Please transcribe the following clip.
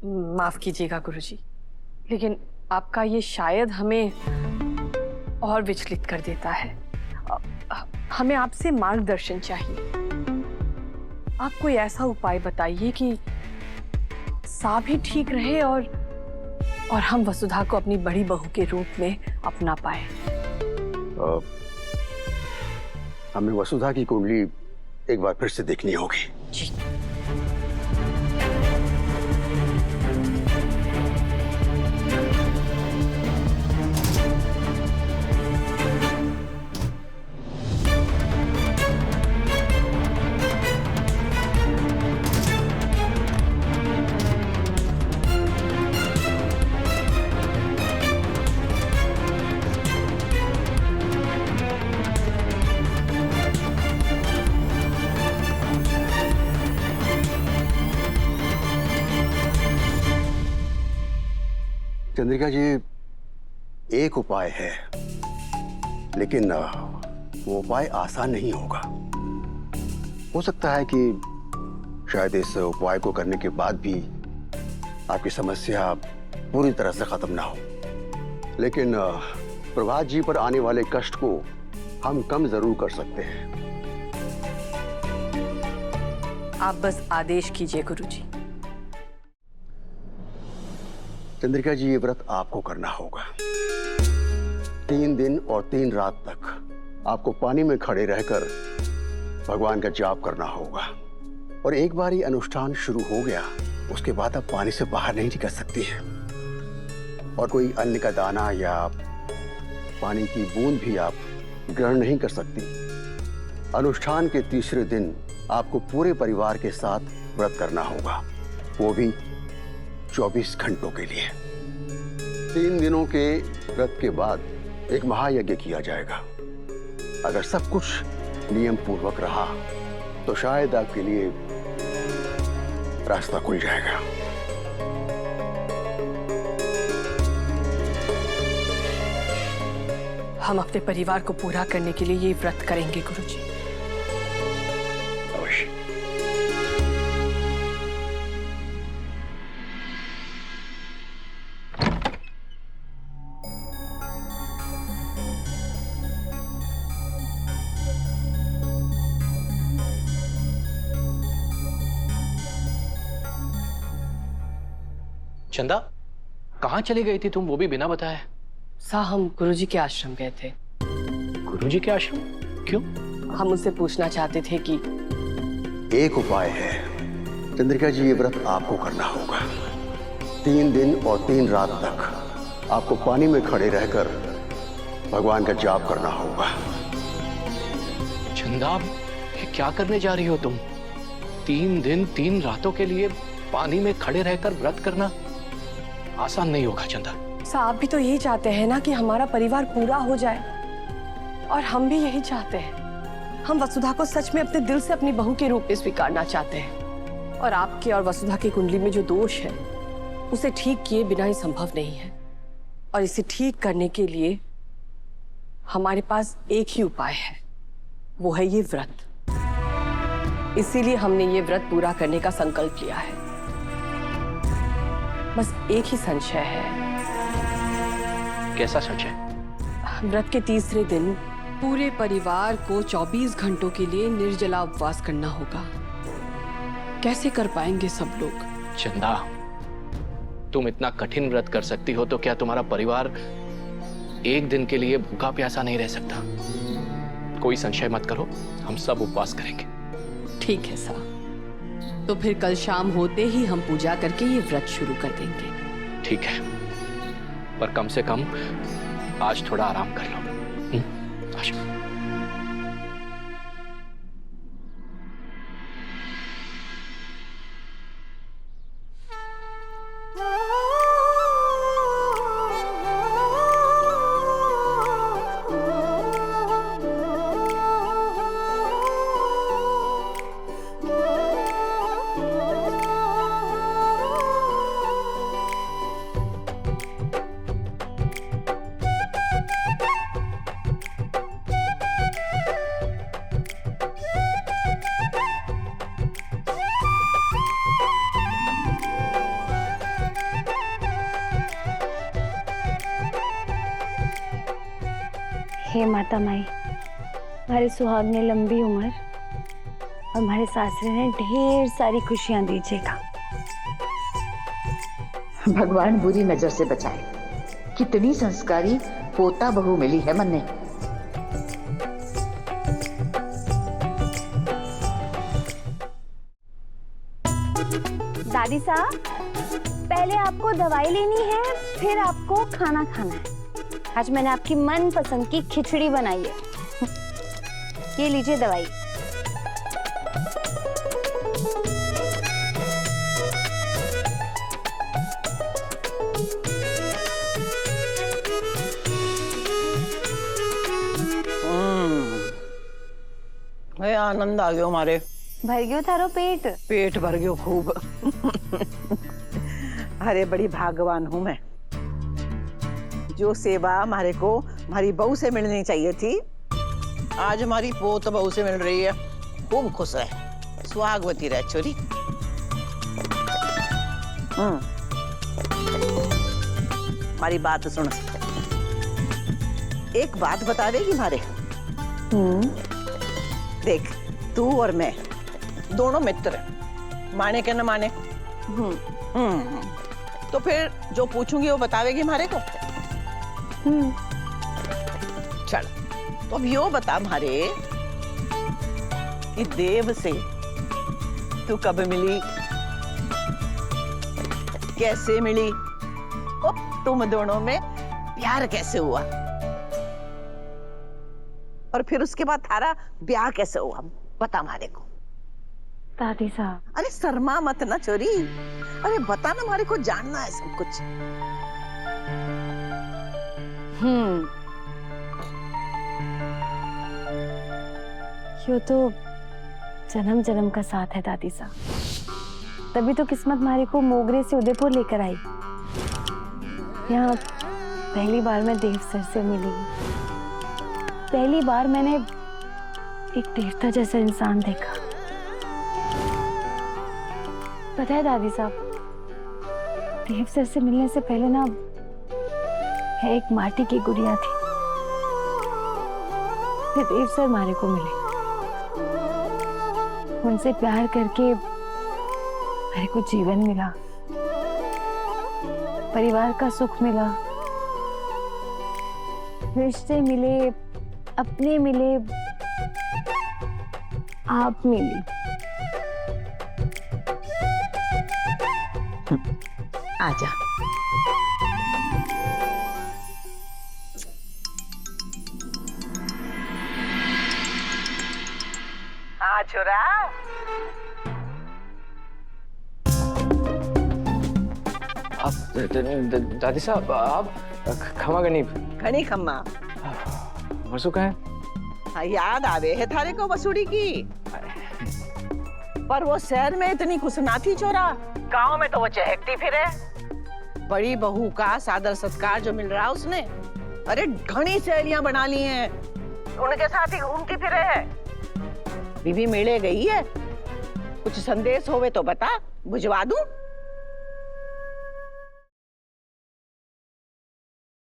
माफ कीजिएगा गुरुजी, लेकिन आपका ये शायद हमें और विचलित कर देता है। हमें आपसे मार्गदर्शन चाहिए। आप कोई ऐसा उपाय बताइए कि सा भी ठीक रहे और हम वसुधा को अपनी बड़ी बहू के रूप में अपना पाए। हमें वसुधा की कुंडली एक बार फिर से देखनी होगी। जी। चंद्रिका जी, एक उपाय है, लेकिन वो उपाय आसान नहीं होगा। हो सकता है कि शायद इस उपाय को करने के बाद भी आपकी समस्या पूरी तरह से खत्म ना हो, लेकिन प्रभात जी पर आने वाले कष्ट को हम कम जरूर कर सकते हैं। आप बस आदेश कीजिए गुरुजी। चंद्रिका जी, ये व्रत आपको करना होगा। 3 दिन और 3 रात तक आपको पानी में खड़े रहकर भगवान का जाप करना होगा, और एक बार ये अनुष्ठान शुरू हो गया, उसके बाद आप पानी से बाहर नहीं निकल सकती हैं, और कोई अन्न का दाना या पानी की बूंद भी आप ग्रहण नहीं कर सकती। अनुष्ठान के तीसरे दिन आपको पूरे परिवार के साथ व्रत करना होगा, वो भी 24 घंटों के लिए। 3 दिनों के व्रत के बाद एक महायज्ञ किया जाएगा। अगर सब कुछ नियम पूर्वक रहा तो शायद आपके लिए रास्ता खुल जाएगा। हम अपने परिवार को पूरा करने के लिए ये व्रत करेंगे गुरुजी। अवश्य। चंदा, कहाँ चली गई थी तुम, वो भी बिना बताए? सा हम गुरुजी के आश्रम गए थे। गुरुजी के आश्रम? क्यों? हम उनसे पूछना चाहते थे कि एक उपाय है चंद्रिका जी, ये व्रत आपको करना होगा। 3 दिन और 3 रात तक आपको पानी में खड़े रहकर भगवान का जाप करना होगा। चंदा, ये क्या करने जा रही हो तुम? 3 दिन 3 रातों के लिए पानी में खड़े रहकर व्रत करना आसान नहीं होगा चंदा। आप भी तो यही चाहते हैं ना कि हमारा परिवार पूरा हो जाए, और हम भी यही चाहते हैं। हम वसुधा को सच में अपने दिल से अपनी बहू के रूप में स्वीकारना चाहते हैं, और आपके और वसुधा की कुंडली में जो दोष है उसे ठीक किए बिना ही संभव नहीं है। और इसे ठीक करने के लिए हमारे पास एक ही उपाय है, वो है ये व्रत। इसीलिए हमने ये व्रत पूरा करने का संकल्प लिया है। बस एक ही संशय है। कैसा संशय? व्रत के तीसरे दिन पूरे परिवार को 24 घंटों के लिए निर्जला उपवास करना होगा। कैसे कर पाएंगे सब लोग? चंदा, तुम इतना कठिन व्रत कर सकती हो तो क्या तुम्हारा परिवार एक दिन के लिए भूखा प्यासा नहीं रह सकता? कोई संशय मत करो, हम सब उपवास करेंगे। ठीक है सा, तो फिर कल शाम होते ही हम पूजा करके ये व्रत शुरू कर देंगे। ठीक है, पर कम से कम आज थोड़ा आराम कर लो। आज हे माता माई, हमारे सुहाग ने लंबी उम्र और हमारे सासरे ने ढेर सारी खुशियां दीजिएगा। भगवान बुरी नजर से बचाए। कितनी संस्कारी पोता बहू मिली है मन्ने। दादी साहब, पहले आपको दवाई लेनी है, फिर आपको खाना खाना है। आज मैंने आपकी मनपसंद की खिचड़ी बनाई है। ये लीजिए दवाई। आनंद आ गयो मारे। भर गयो थारो पेट? पेट भर गयो खूब। अरे बड़ी भाग्यवान हूँ मैं। जो सेवा हमारे को हमारी बहू से मिलनी चाहिए थी, आज हमारी पोत बहू से मिल रही है। खूब खुश रहे, सुहागवती रहे छोरी। हमारी बात सुन। एक बात बता देगी हमारे। देख, तू और मैं दोनों मित्र हैं, माने के न माने। तो फिर जो पूछूंगी वो बतावेगी हमारे को। चल, तो अब यो बता हमारे कि देव से तू कब मिली, कैसे मिली, और तुम दोनों में प्यार कैसे हुआ, और फिर उसके बाद थारा ब्याह कैसे हुआ, बता हमारे को। दादी साहब, अरे शर्मा मत ना छोरी, अरे बता ना, हमारे को जानना है सब कुछ। यो तो जन्म जन्म का साथ है दादी साहब। तभी तो किस्मत हमारे को मोगरे से उदयपुर लेकर आई। यहाँ पहली बार मैं देव सर से मिली। पहली बार मैंने एक देवता जैसा इंसान देखा। पता है दादी साहब, देव सर से मिलने से पहले ना मैं एक माटी की गुड़िया थी। फिर देव सर हमारे को मिले, उनसे प्यार करके मेरे को जीवन मिला, परिवार का सुख मिला, रिश्ते मिले, अपने मिले, आप मिली। आजा। हाँ छोरा। दादी साहब, आप खमा गनी घनी खम्मा। वसु का है? हाँ, याद आवे है थारे को वसूड़ी की। पर वो शहर में इतनी खुश ना थी छोरा, गांव में तो वो चहकती फिरे। बड़ी बहू का सादर सत्कार जो मिल रहा उसने, अरे घनी सहेलियां बना ली हैं, उनके साथ ही घूमती फिरे है। बीबी मेले गई है, कुछ संदेश होवे तो बता, बुझवा दूं।